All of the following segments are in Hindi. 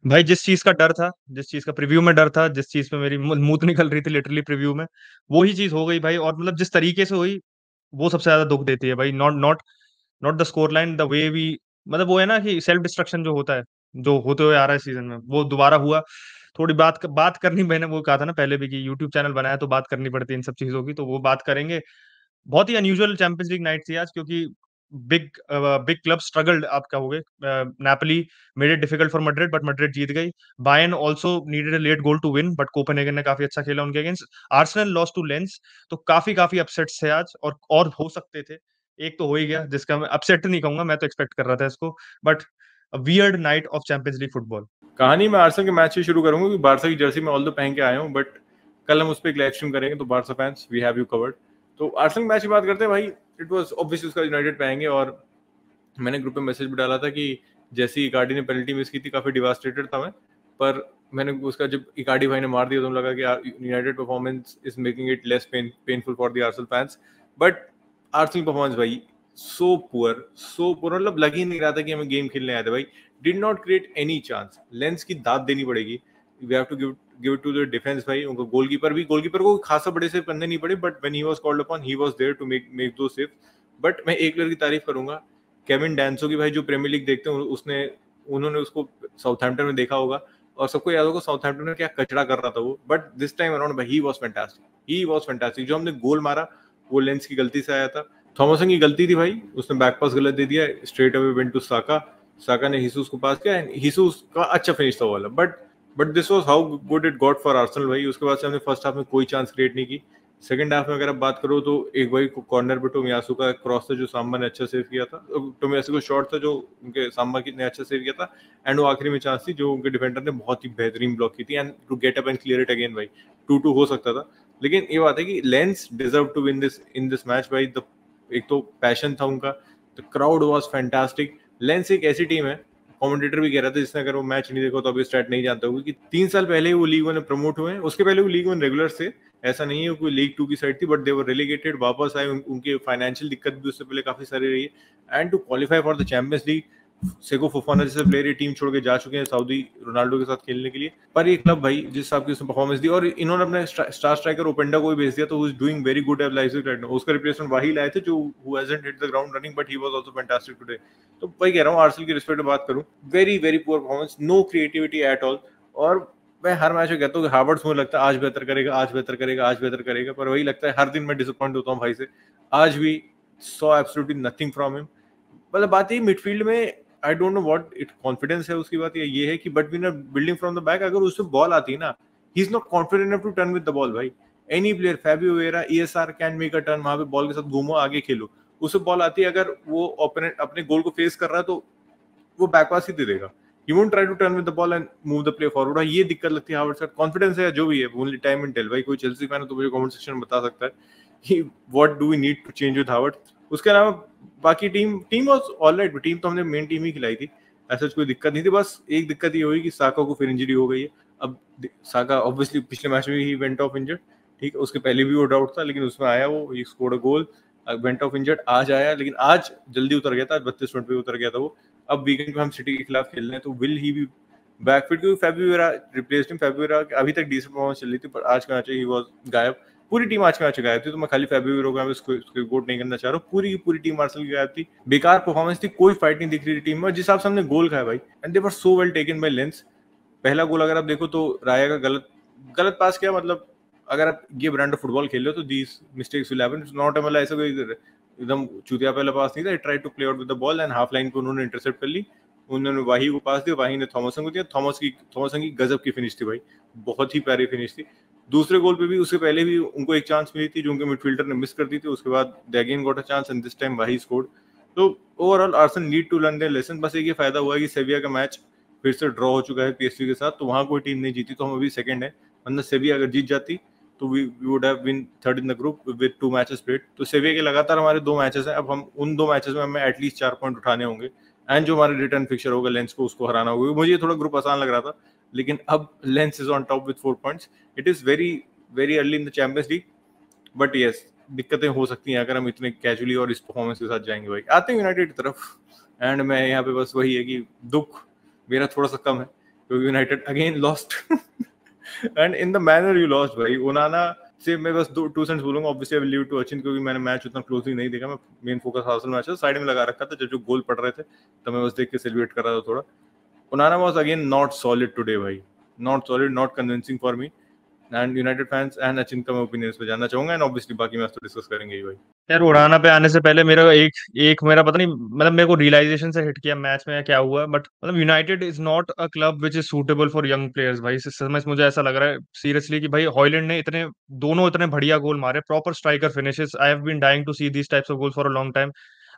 भाई जिस चीज का डर था, जिस चीज का प्रीव्यू में डर था, जिस चीज पे मेरी मूत निकल रही थी लिटरली प्रीव्यू में, वो ही चीज हो गई भाई। और मतलब जिस तरीके से हुई, वो सबसे ज्यादा दुख देती है भाई। Not not not the score line, the way we, मतलब वो है ना कि सेल्फ डिस्ट्रक्शन जो होता है, जो होते हुए आ रहा है सीजन में, वो दोबारा हुआ। थोड़ी बात करनी, मैंने वो कहा था ना पहले भी कि यूट्यूब चैनल बनाया तो बात करनी पड़ती है इन सब चीजों की, तो वो बात करेंगे। बहुत ही अनयूजुअल चैंपियंस लीग नाइट थी आज, क्योंकि बिग बिग क्लब स्ट्रगल्ड, आप कहोगे। Napoli made it difficult for Madrid, but Madrid जीत गई। Bayern also needed a late goal to win, but Copenhagen ने काफी अच्छा खेला उनके against. Arsenal lost to Lens. तो काफी काफी अपसेट्स थे आज, और हो सकते थे। एक तो हो ही गया, जिसका मैं अपसेट नहीं कहूंगा, मैं तो एक्सपेक्ट कर रहा था इसको। But weird night of champions league football. कहानी मैं आर्सेनल के मैच से शुरू करूंगा, क्योंकि बारसा की जर्सी में ऑल दो पहन के आया हूं, बट कल हम उस पर एक लाइव स्ट्रीम करेंगे, तो Barca fans we have you covered. तो आर्सेनल मैच की बात करते हैं भाई। इट वाज ऑब्वियसली उसका यूनाइटेड पाएंगे, और मैंने ग्रुप में मैसेज भी डाला था कि जैसे इकार्डी ने पेनल्टी मिस की थी, काफी डिवास्टेटेड था मैं। पर मैंने उसका, जब इकार्डी भाई ने मार दिया, तो लगा कि United performance is making it less painful for the Arsenal fans. But Arsenal performance भाई सो पुअर, मतलब लग ही नहीं रहा था कि हमें गेम खेलने आए थे भाई। Did not create any chance. Lens की दाद देनी पड़ेगी, we have to give it to the defence भाई। उनको गोलकीपर को खासा बड़े से करने नहीं पड़े, but when he was called upon he was there to make दो सेव। बट मैं एक प्लेयर की तारीफ करूंगा, केविन डैंसो की भाई, जो प्रीमियर लीग देखते हैं उन्होंने उसको साउथहैम्पटन में देखा होगा, और सबको याद होगा साउथहैम्पटन में क्या कचरा कर रहा था वो। बट दिस टाइम अराउंड भाई ही वाज फैंटास्टिक। जो हमने गोल मारा, वो लेंस की गलती से आया था। थॉमसन की गलती थी भाई, उसने बैक पास गलत दे दिया, स्ट्रेट अवे वेंट टू साका ने हिसूस को पास किया, एंड हिसूस का अच्छा फिनिश था वाला। But this was how good it got for Arsenal भाई। उसके बाद से हमने फर्स्ट हाफ में कोई चांस क्रिएट नहीं की। सेकंड हाफ में अगर आप बात करो, तो एक भाई कॉर्नर पे टोमियासु का क्रॉस था, जो सांबा ने अच्छा सेव किया था। टोमियासु को शॉट था, जो उनके सांबा ने अच्छा सेव किया था। एंड वो आखिरी में चांस थी, जो उनके डिफेंडर ने बहुत ही बेहतरीन ब्लॉक की थी, and to get up and clear it again भाई। 2-2 हो सकता था। लेकिन ये बात है कि Lens deserve to win this match भाई। एक तो पैशन था उनका, the crowd was fantastic. Lens एक ऐसी टीम है, कमेंटेटर भी कह रहा था, जिसने अगर वो मैच नहीं देखो तो अभी स्टार्ट नहीं जानता होगा, कि 3 साल पहले ही वो लीग वन में प्रमोट हुए हैं। उसके पहले वो लीग वन रेगुलर थे, ऐसा नहीं है कोई लीग टू की साइड थी, बट दे वर रेलीगेटेड, वापस आए। उनके फाइनेंशियल दिक्कत भी उससे पहले काफी सारी रही है। And to qualify for the Champions League, Seko Fofana जैसे प्लेयर ये टीम छोड़ के जा चुके हैं सऊदी रोनाल्डो के साथ खेलने के लिए। पर ये क्लब भाई जिस हिसाब की उसने परफॉर्मेंस दी, और इन्होंने अपने स्टार स्ट्राइकर ओपेंडा को भी भेज दिया, तो who is doing very good at Leipzig right now. उसका रिप्लेसमेंट वही लाए थे, जो who hasn't hit the ground running, but he was also fantastic today. तो वही कह रहा हूँ, आर्सेनल की रिस्पेक्ट में बात करूँ, very very poor performance, no creativity at all. और मैं हर मैच में कहता हूँ कि हावर्ड्स मुझे लगता है आज बेहतर करेगा, आज बेहतर करेगा, आज बेहतर करेगा, पर वही लगता है हर दिन मैं डिसअपॉइंट होता हूँ भाई से। आज भी saw absolutely nothing from him. मतलब बात ये, मिडफील्ड में I don't know what it confidence है उसकी। बात ये है कि but we are building from the back, अगर उससे बॉल आती है ना, he is not confident enough to turn with the ball भाई। Any player, Fabio Vieira, ESR can make a turn, वहां पे बॉल के साथ घूमो, आगे खेलो। उसे बॉल आती है, अगर वो ओपोनेंट अपने गोल को फेस कर रहा है, तो वो बैकपास ही दे देगा। He won't try to turn with the ball and move the play forward. ये दिक्कत लगती है हावर्ड। कॉन्फिडेंस है या जो भी है, ओनली टाइम एंड टेल भाई। कोई चेल्सी फैन है तो मुझे कमेंट सेक्शन में बता सकता है कि what do we need to change with Havertz. उसके अलावा बाकी टीम वाज ऑलराइट। टीम तो हमने मेन टीम ही खिलाई थी, ऐसा कोई दिक्कत नहीं थी। बस एक दिक्कत ये हुई कि साका को फिर इंजरी हो गई है। अब साका ऑब्वियसली पिछले मैच में ही वेंट ऑफ इंजर्ड, ठीक है, उसके पहले भी वो डाउट था, लेकिन उसमें आया, वो he scored a goal, went of injured, आज आया, लेकिन आज जल्दी उतर गया था, 32 मिनट पे उतर गया था वो। अब वीकेंड पे हम सिटी के खिलाफ खेल रहे हैं, तो will he be back fit, क्योंकि फेब्रुअरी रिप्लेस्ड हिम। फेब्रुअरी अभी तक डिसेंट परफॉर्मेंस चल रही थी, पर आज का मैच ही वाज गायब। पूरी टीम आज के मैच गायब थी, तो मैं खाली फेब्रुअरी को इसको गोट नहीं करना चाह रहा हूँ। पूरी की पूरी टीम आर्सेनल की गायब थी, बेकार परफॉर्मेंस थी, कोई फाइट नहीं दिख रही थी टीम में। जिस हिसाब से हमने गोल खाया भाई, and they were so well taken by lens. पहला गोल अगर आप देखो तो राया का गलत गलत पास किया। मतलब अगर आप ये ब्रांड ऑफ फुटबॉल खेल रहे हो, तो these mistakes will happen. It's not मतलब ऐसा कोई एकदम चूतिया पहला पास नहीं था। Try to play out with the ball, and half line पे उन्होंने इंटरसेप्ट कर ली। उन्होंने वाही को पास दिया, वाही ने थॉमसन को दिया। थॉमसन की गजब की फिनिश थी भाई, बहुत ही प्यारी फिनिश थी। दूसरे गोल पे भी, उससे पहले भी उनको एक चांस मिली थी, जो उनके मिडफील्डर ने मिस कर दी थी। उसके बाद they again got a chance, and this time Wahi scored. तो overall Arsenal need to learn their lesson. बस एक ये फायदा हुआ है कि सेविया का मैच फिर से ड्रॉ हो चुका है पीएसवी के साथ, तो वहां कोई टीम नहीं जीती, तो हम अभी सेकंड है। वरना सेविया अगर जीत जाती, तो we would have been third in the group with 2 matches played. तो सेविया के लगातार हमारे 2 मैचेस हैं। अब हम उन 2 मैचेस में हमें एटलीस्ट 4 पॉइंट उठाने होंगे, एंड जो हमारे रिटर्न फिक्चर होगा लेंस को, उसको हराना होगा। मुझे थोड़ा ग्रुप आसान लग रहा था, लेकिन अब lens is on top with 4 points. It is very very early in the Champions league, but yes, दिक्कतें हो सकती हैं अगर हम इतने कैजुअली और इस परफॉर्मेंस के साथ जाएंगे भाई। आते हैं यूनाइटेड की तरफ, एंड मैं यहाँ पे बस वही है कि दुख मेरा थोड़ा सा कम है क्योंकि United again lost and in the manner you lost भाई। ओनाना से मैं बस टू सेंट्स बोलूंगा, obviously I will leave to Achin, क्योंकि मैंने मैच उतना क्लोजली नहीं देखा, मैं main focus Arsenal match side में लगा रखा था, जब जो गोल पड़ रहे थे तो मैं बस देख के सेलिब्रेट कर रहा था थोड़ा। Onana was again not solid today भाई, not solid, not convincing for me and United fans and अचिन का मैं ओपिनियन इस पे जानना चाहूंगा, एंड ऑब्वियसली बाकी मैच तो डिस्कस करेंगे ही भाई। यार उड़ाना पे आने से पहले मेरा एक एक मेरा पता नहीं, मतलब मेरे को रियलाइजेशन से हिट किया मैच में क्या हुआ, बट मतलब United is not a club which is suitable for young players भाई। इस समय मुझे ऐसा लग रहा है सीरियसली कि भाई हॉयलैंड ने दोनों इतने बढ़िया गोल मारे, proper striker finishes. I have been dying to see these types of goal for a long time.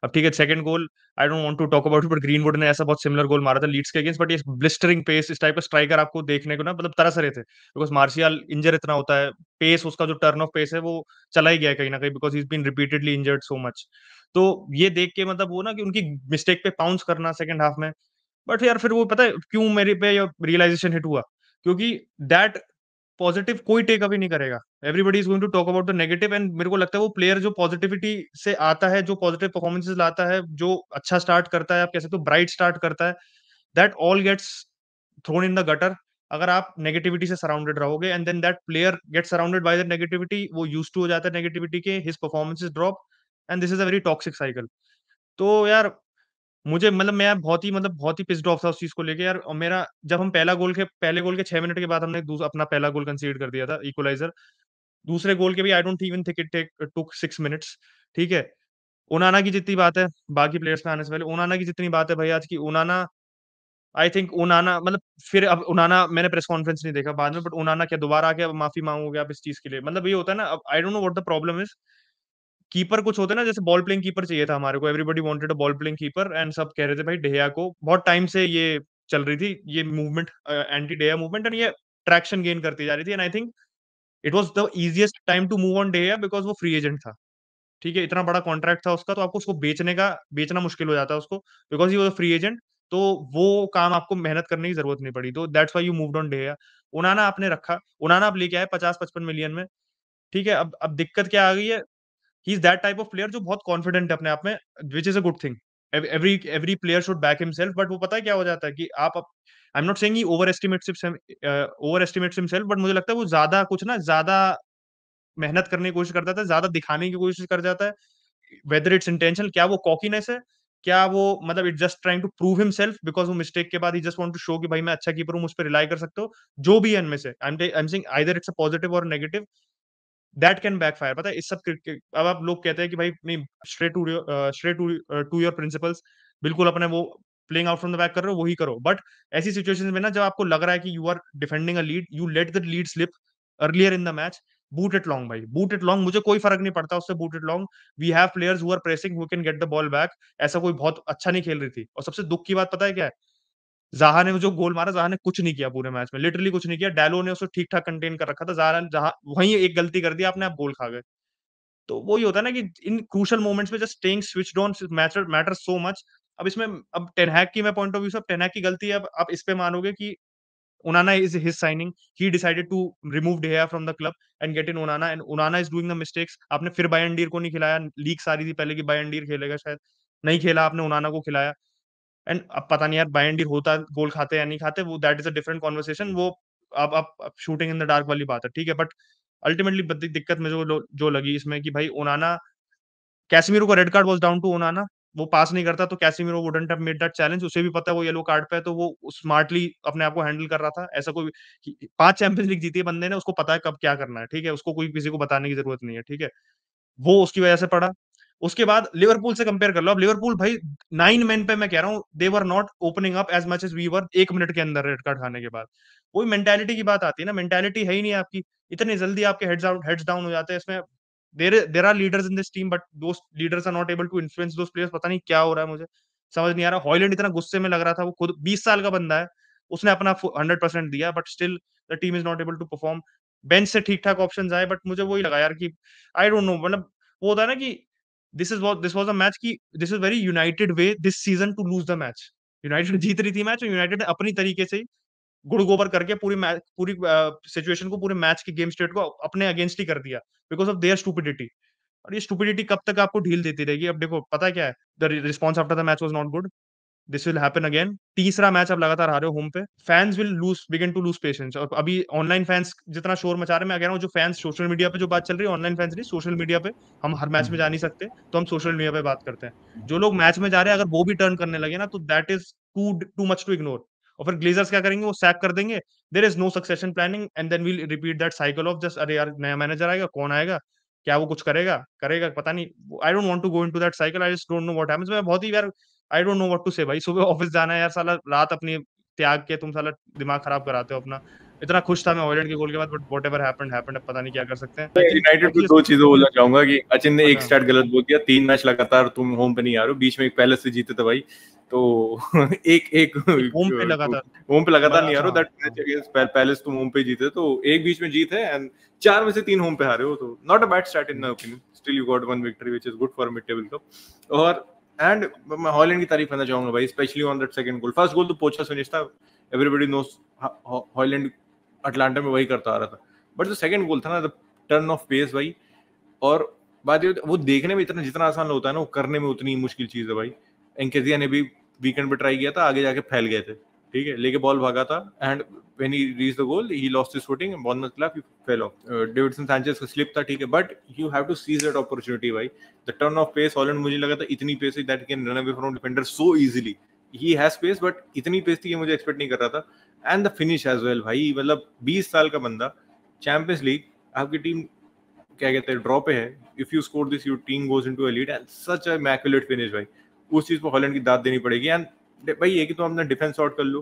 अब ठीक है, second goal I don't want to talk about it, but Greenwood ने ऐसा बहुत सिमिलर गोल मारा था लीड्स के अगेंस्ट, बट ये ब्लिस्टरिंग पेस, इस टाइप का स्ट्राइकर आपको देखने को ना मतलब तरस रहे थे, बिकॉज मार्शियल इंजर इतना होता है, पेस उसका जो टर्न ऑफ पेस है वो चला ही गया कहीं ना कहीं, because he been repeatedly injured so much. तो ये देख के मतलब वो ना कि उनकी मिस्टेक पे पाउंस करना सेकंड हाफ में। बट यार फिर वो पता है क्यों मेरे पे रियलाइजेशन हिट हुआ, क्योंकि दैट पॉजिटिव कोई टेक अवे नहीं करेगा। Everybody is going to talk about the negative, and मेरे को लगता है वो प्लेयर जो पॉजिटिविटी से आता है, जो पॉजिटिव परफॉर्मेंसेस लाता है, जो अच्छा स्टार्ट करता है, आप कह सकते हो ब्राइट स्टार्ट करता है, that all gets thrown in the gutter अगर आप नेगेटिविटी से सराउंडेड रहोगे, and then that player get surrounded by the negativity, वो यूज्ड टू हो जाता है नेगेटिविटी के, his performances drop, and this is a very toxic cycle. तो यार मुझे मतलब मैं बहुत ही पिस्ड ऑफ था उस चीज को लेके यार। और मेरा जब हम पहले गोल के 6 मिनट के बाद हमने अपना पहला गोल कंसीड कर दिया था, इक्वलाइजर। दूसरे गोल के भी I don't even think it took 6 minutes. ठीक है, ओनाना की जितनी बात है, बाकी प्लेयर्स पे आने से पहले ओनाना की जितनी बात है भाई आज की, ओनाना आई थिंक ओनाना मतलब फिर अब ओनाना मैंने प्रेस कॉन्फ्रेंस नहीं देखा बाद में, बट ओनाना क्या दोबारा आके अब माफी मांगोगे आप इस चीज के लिए? मतलब ये होता है ना, अब आई don't know what the problem is. Keeper कुछ होते हैं ना, जैसे बॉल प्लेइंग कीपर चाहिए था हमारे को, everybody wanted a ball playing keeper, and सब कह रहे थे भाई डेहिया को, बहुत टाइम से ये चल रही थी ये movement, anti Dahiya movement, and ये ट्रैक्शन गेन करती जा रही थी, and I think it was the easiest time to move on Dahiya, because वो फ्री एजेंट था। ठीक है, इतना बड़ा कॉन्ट्रैक्ट था उसका, तो आपको उसको बेचना मुश्किल हो जाता है उसको, because he was free agent. तो वो काम आपको मेहनत करने की जरूरत नहीं पड़ी, तो that's why you moved on De. Onana आपने रखा, उनाना आप लेके आए 50-55 मिलियन में। ठीक है, अब दिक्कत क्या आ गई है, he is that type of player जो बहुत कॉन्फिडेंट है अपने आप में, which is a good thing. Every player should back himself, but वो पता है क्या हो जाता है कि आप I am not saying he over estimates himself, but मुझे लगता है वो ज्यादा मेहनत करने की कोशिश करता था, ज्यादा दिखाने की कोशिश कर जाता है, वेदर इट्स इंटेंशनल, क्या वो कॉकीनेस है, क्या वो मतलब it just trying to prove himself, because वो मिस्टेक के बाद ही जस्ट वांट टू शो कि भाई मैं अच्छा कीपर हूँ, मुझ पर रिलाई कर सकते हो। जो भी है इनमें से I am saying either it's a positive और नेगेटिव, दैट कैन बैकफायर। पता है इस सब अब आप लोग कहते हैं कि भाई नहीं, स्ट्रेट टू योर प्रिंसिपल्स, बिल्कुल अपने वो playing out from the back कर रहे हो वही करो, बट ऐसी सिचुएशंस में ना जब आपको लग रहा है कि you are defending a lead, you let the lead slip earlier in the match, boot it long भाई, बूट इट लॉन्ग, मुझे कोई फर्क नहीं पड़ता उससे, boot it long. We have players who are pressing, who can get the ball back. ऐसा कोई बहुत अच्छा नहीं खेल रही थी, और सबसे दुख की बात पता है क्या है, ज़ाहा ने जो गोल मारा, ज़ाहा ने कुछ नहीं किया पूरे मैच में, लिटरली कुछ नहीं किया। डालो ने उसे ठीक-ठाक कंटेन कर रखा था, ज़ाहा ने जहाँ वहीं एक गलती कर दी आपने, आप गोल खा गए। तो वही होता है ना कि इन क्रूशियल मोमेंट्स में just staying switched on matters so much. अब इसमें अब टेन हैग की मैं पॉइंट ऑफ व्यू से, अब टेन हैग की गलती है, अब आप इस पे मानोगे कि Onana is his signing. He decided to remove De Gea from the club and get in Onana, and Onana is doing the mistakes. आपने फिर बायन को नहीं खिलाया, लीक्स आ रही थी पहले कि बायन खेलेगा शायद, नहीं खेला आपने, ओनाना को खिलाया। एंड अब पता नहीं यार बायन होता गोल खाते या नहीं खाते, वो that is a different conversation, वो अब शूटिंग इन द डार्क वाली बात है, ठीक है। बट अल्टीमेटली दिक्कत में जो लगी इसमें कि भाई ओनाना, कैसेमीरो का red card was down to Onana. वो पास नहीं करता तो Casemiro wouldn't have made that challenge, उसे भी पता है वो येलो कार्ड पे है, तो वो स्मार्टली अपने आप को हैंडल कर रहा था। ऐसा कोई 5 चैंपियंस लीग जीती है बंदे ने, उसको पता है कब क्या करना है, ठीक है? उसको कोई किसी को बताने की ज़रूरत नहीं है, ठीक है? वो उसकी वजह से पड़ा। उसके बाद लिवरपूल से कंपेयर कर लो। अब लिवरपूल भाई 9 मेन पे मैं कह रहा हूँ, they were not opening up as much as we were 1 minute के अंदर रेड कार्ड खाने के बाद। वही मेंटालिटी की बात आती है ना, मेंटालिटी है ही नहीं आपकी। इतनी जल्दी आपके हेड्स डाउन हो जाते हैं इसमें। There are leaders in this team, but those leaders are not able to influence those players. पता नहीं क्या हो रहा है मुझे, समझ नहीं आ रहा। हॉयलैंड इतना गुस्से में लग रहा था, वो खुद 20 साल का बंदा है, उसने अपना 100% दिया, but still the team is not able to perform. Bench से ठीक-ठाक ऑप्शंस आए, बट मुझे वही लगा यार कि आई डोंट नो, मतलब वो होता है ना कि दिस वाज़ अ मैच की this is very United way this season to lose the match. United जीत रही थी मैच, और यूनाइटेड ने अपनी तरीके से गुड़-गोबर करके पूरी सिचुएशन को, पूरे मैच के गेम स्टेट को अपने अगेंस्ट ही कर दिया, बिकॉज़ ऑफ देयर स्टुपिडिटी। और ये स्टुपिडिटी कब तक आपको ढील देती रहेगी? अब देखो पता है क्या है? The response after the match was not good. This will happen again. तीसरा मैच आप लगातार हारे हो होम पे, fans will begin to lose patience. और अभी ऑनलाइन फैंस जितना शोर मचा रहे हैं, मैं कह रहा हूँ जो फैंस सोशल मीडिया पे जो बात चल रही है, ऑनलाइन फैंस नहीं, सोशल मीडिया पे, हम हर मैच में जा नहीं सकते, तो हम सोशल मीडिया पे बात करते हैं। जो लोग मैच में जा रहे हैं, अगर वो भी टर्न करने लगे ना, तो that is too too much to ignore. और फिर ग्लेजर्स क्या करेंगे, वो सैक कर देंगे। There is no succession planning, and then we'll repeat that cycle of just, अरे यार नया मैनेजर आएगा, कौन आएगा, क्या वो कुछ करेगा, करेगा पता नहीं। I don't want to go into that cycle, I just don't know what happens. मैं बहुत ही यार, I don't know what to say भाई। सुबह ऑफिस जाना है यार, साला रात अपनी त्याग के तुम साला दिमाग खराब कराते हो अपना। इतना खुश था मैं हॉलैंड के गोल के बाद, बट व्हाटएवर हैपेंड हैपेंड, अब पता नहीं क्या कर सकते हैं। आई थिंक यूनाइटेड पे एटलीस्ट, दो चीजें बोलना चाहूंगा कि अचिन ने एक बता। स्टार्ट गलत बोल दिया, 3 मैच लगातार तुम होम पे नहीं आ रहे हो, बीच में एक पैलेस से जीते थे भाई, तो एक एक होम पे लगातार, होम पे लगातार नहीं आ अच्छा, रहे हो, दैट हाँ, मैच अगेंस्ट पैलेस तुम होम पे जीते, तो एक बीच में जीत है एंड 4 में से 3 होम पे हारे हो, तो not a bad start in my opinion, still you got one victory which is good for mid table cup. और एंड मैं हॉलैंड की तारीफ करना चाहूंगा भाई, specially on that second goal. First goal तो पोचा फिनिश था, एवरीबॉडी नोस हॉलैंड अटलांटा में वही करता आ रहा था, बट जो सेकंड गोल था ना, द टर्न ऑफ पेस भाई, और बात ये वो देखने में इतना जितना आसान होता है ना, वो करने में उतनी मुश्किल चीज है भाई। एंकेजिया ने भी वीकेंड पे ट्राई किया था, आगे जाके फैल गए थे, ठीक है, लेके बॉल भागा था, and when he reach the goal he lost his footing, ball में खिलाफ he fell off. Davinson Sanchez का स्लिप था, ठीक है, but you have to seize that opportunity भाई। The turn of pace, Haaland मुझे लगा था इतनी पेस है that can run away from defender so easily, he has pace, but इतनी पेस थी कि मुझे एक्सपेक्ट नहीं कर रहा था। And the finish as well भाई, मतलब 20 साल का बंदा, चैंपियंस लीग, आपकी टीम क्या कहते हैं ड्रॉ पे है, if you score this your team goes into a lead, and such a immaculate finish भाई। उस चीज को हॉलैंड की दाद देनी पड़ेगी। एंड भाई ये कि तुम अपना डिफेंस सॉर्ट कर लो,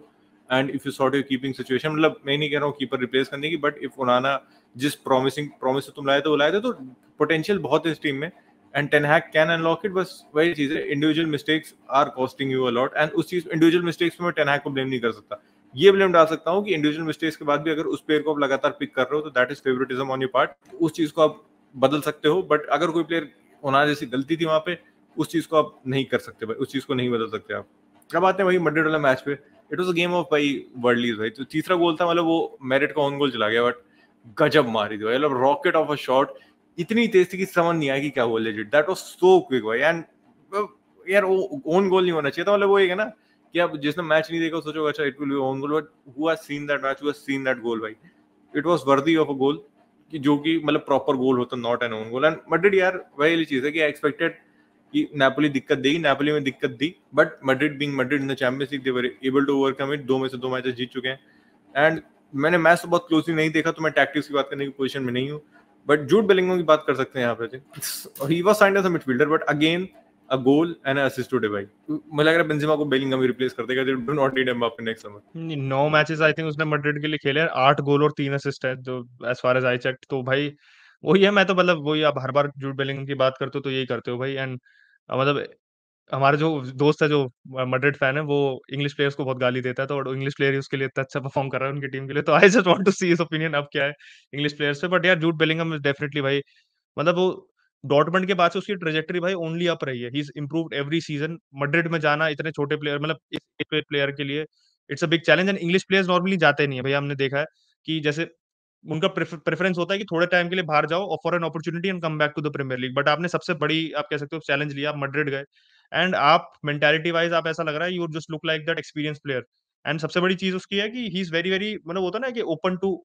and if you sort your keeping situation, मतलब मैं नहीं कह रहा हूँ कीपर रिप्लेस करने की, बट इफ उनाना जिस प्रॉमिस से तुम लाए थे वो लाए थे, तो पोटेंशियल बहुत है इस टीम में, and ten Hag can unlock it. बस वही चीज है, individual mistakes are costing you a lot, and उस चीज इंडिविजुअल मिस्टेक्स पे मैं टेन हैग को ब्लेम नहीं कर सकता। ये ब्लेम डाल सकता हूँ कि इंडिविजुअल मिस्टेक्स के बाद भी अगर उस प्लेयर को आप लगातार पिक कर रहे हो, तो that is favouritism on your part, उस चीज को आप बदल सकते हो। बट अगर कोई प्लेयर होना जैसी गलती थी वहां पे, उस चीज को आप नहीं कर सकते भाई, उस चीज को नहीं बदल सकते आप। अब आते हैं भाई मैड्रिड वाला मैच पे, it was a game of भाई वर्ल्डलीज भाई। तो तीसरा गोल था, मतलब वो मेरिट का ऑन गोल चला गया, बट गजब मारी थी भाई, मतलब रॉकेट ऑफ अ शॉट, इतनी तेज थी कि समझ नहीं आया कि क्या बोल legit, that was so quick भाई। एंड यार वो ओन गोल नहीं होना चाहिए था, मतलब वो एक है ना कि आप जिसने मैच नहीं देखा सोचोगे अच्छा it will be own goal, but who has seen that match, who has seen that goal भाई, it was worthy of a goal, कि जो कि मतलब प्रॉपर गोल होता, not an own goal. And Madrid यार वही वाली चीज है कि एक्सपेक्टेड कि नापोली दिक्कत देगी, नापोली में दिक्कत दी, but Madrid being Madrid in the Champions League they were able to overcome it, 2 में से 2 मैचेस जीत चुके हैं। एंड मैंने मैच तो बहुत क्लोजली नहीं देखा, तो मैं टैक्टिक्स की बात करने की पोजीशन में नहीं हूँ, बट जूड बेलिंगम की बात कर सकते हैं यहाँ पे। He was signed as a midfielder, but again a goal and assist today भाई। मुझे लग रहा है बेंजेमा को बेलिंगम ही रिप्लेस कर देगा, they do not need Mbappe next summer. 9 matches I think उसने मैड्रिड के लिए खेले हैं, 8 गोल और 3 असिस्ट है, जो as far as I check, तो भाई वही है। मैं तो मतलब वही, आप हर बार जूड बेलिंगम की बात करते हो तो यही करते हो भाई। एंड मतलब हमारा जो दोस्त है जो मैड्रिड फैन है, वो इंग्लिश प्लेयर्स को बहुत गाली देता है, तो और इंग्लिश प्लेयर ही उसके लिए इतना अच्छा परफॉर्म कर रहा है उनकी टीम के लिए, तो I just want to see his opinion अब क्या है इंग्लिश प्लेयर्स पे। बट यार जूड बेलिंगम इज डेफिनेटली भाई, मतलब वो डॉर्टमंड के बाद से उसकी ट्रेजेक्टरी भाई ओनली अप रही है। He is improved every season. Madrid में जाना इतने छोटे प्लेयर, मतलब इस प्लेयर के लिए it's a big challenge. And English players normally जाते नहीं है भैया, हमने देखा है कि जैसे उनका प्रेफरेंस होता है कि थोड़े टाइम के लिए बाहर जाओ और for an opportunity and come back to the Premier League. But आपने सबसे बड़ी, आप कह सकते हो, चैलेंज लिया, आप मैड्रिड गए, एंड आप मेंटालिटी वाइज आप ऐसा लग रहा है you just look like that experience player. And सबसे बड़ी चीज उसकी है कि ही इज वेरी वेरी, मतलब होता है ना कि ओपन टू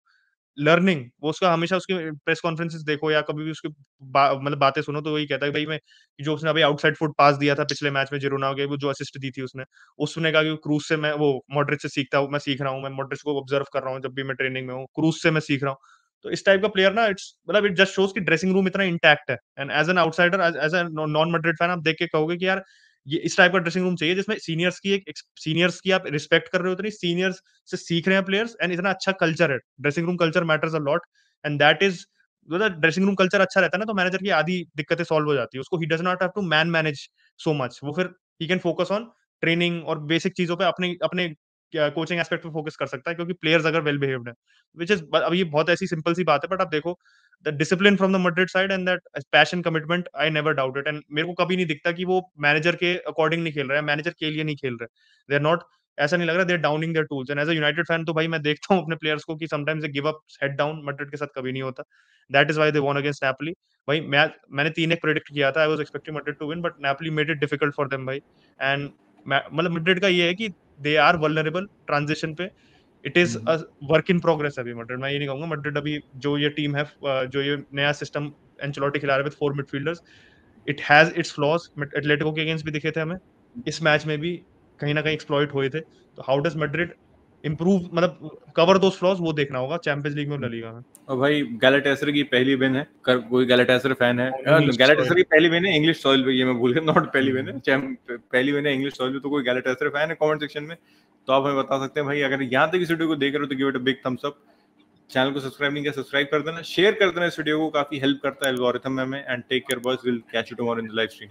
लर्निंग। वो उसका हमेशा उसकी प्रेस कॉन्फ्रेंसेस देखो या कभी भी उसकी मतलब बातें सुनो, तो वही कहता है भाई मैं, जो उसने अभी आउटसाइड फुट पास दिया था पिछले मैच में जिरोना के, वो जो असिस्ट दी थी उसने, उसने कहा कि क्रूज से मैं, वो मॉड्रिच से सीखता हूँ, मैं सीख रहा हूँ, मैं मॉड्रिच को ऑब्जर्व कर रहा हूँ जब भी मैं ट्रेनिंग में हूँ, क्रूज से मैं सीख रहा हूँ। तो इस टाइप का प्लेयर ना, इट्स मतलब इट जस्ट शोज कि ड्रेसिंग रूम इतना इंटैक्ट है। And as an outsider, as a non Madrid fan, आप देख के कहोगे कि यार ये इस टाइप का ड्रेसिंग रूम चाहिए, जिसमें सीनियर्स की आप रिस्पेक्ट कर रहे हो, तो नहीं सीनियर्स से सीख रहे हैं प्लेयर्स, एंड इतना अच्छा कल्चर है। Dressing room culture matters a lot, and that is, मतलब ड्रेसिंग रूम कल्चर अच्छा रहता है ना, तो मैनेजर की आधी दिक्कतें सॉल्व हो जाती है। उसको he does not have to manage so much, वो फिर he can focus on training और बेसिक चीजों पे, अपने अपने कोचिंग एस्पेक्ट पे फोकस कर सकता है, क्योंकि प्लेयर्स अगर वेल बिहेव्ड है, विच इज, अब ये बहुत ऐसी सिंपल सी बात है, बट आप देखो the discipline from the Madrid side and that passion commitment, I never doubt it. And मेरे को कभी नहीं दिखता कि वो मैनेजर के अकॉर्डिंग नहीं खेल रहे हैं, मैनेजर के लिए नहीं खेल रहे, दे आर नॉट, ऐसा नहीं लग रहा they are downing their tools. And as a United fan तो भाई मैं देखता हूँ अपने प्लेयर्स को कि sometimes they give up head down, Madrid के साथ कभी नहीं होता। That is why they won against Napoli. भाई मैंने 3-1 प्रेडिक्ट किया था, I was expecting Madrid to win, but Napoli made it difficult for them भाई। एंड मतलब मैड्रिड का ये है कि दे आर वल्नरेबल ट्रांजिशन पे। It is a work in progress अभी मैड्रिड, मैं ये नहीं कहूंगा मैड्रिड अभी जो ये टीम है, जो ये नया सिस्टम एंचेलोटी खिला रहे हैं with 4 midfielders, it has its flaws. Atletico के अगेंस्ट भी दिखे थे हमें, इस मैच में भी कहीं ना कहीं एक्सप्लॉइट हुए थे। तो हाउ डज मैड्रिड इम्प्रूव, मतलब कवर दोस फ्लॉज, वो देखना होगा चैंपियंस लीग में, ला लीगा में। और भाई गैलाटासराय की पहली विन है, कोई गैलाटासराय फैन है, इंग्लिश गैलाटासराय की पहली विन है इंग्लिश सॉइल पे, ये मैं भूल गया, नॉट पहली विन है, पहली विन है इंग्लिश सॉइल पे। तो कोई गैलाटासराय फैन है कमेंट सेक्शन में तो आप हमें बता सकते हैं भाई। अगर यहाँ तक इस वीडियो को देख रहे हो तो give it a big thumbs up. Channel को सब्सक्राइब नहीं किया, सब्सक्राइब कर देना, शेयर कर देना इस वीडियो को, काफी हेल्प करता है एल्गोरिथम में हमें। And take care boys, will catch you tomorrow in the live stream.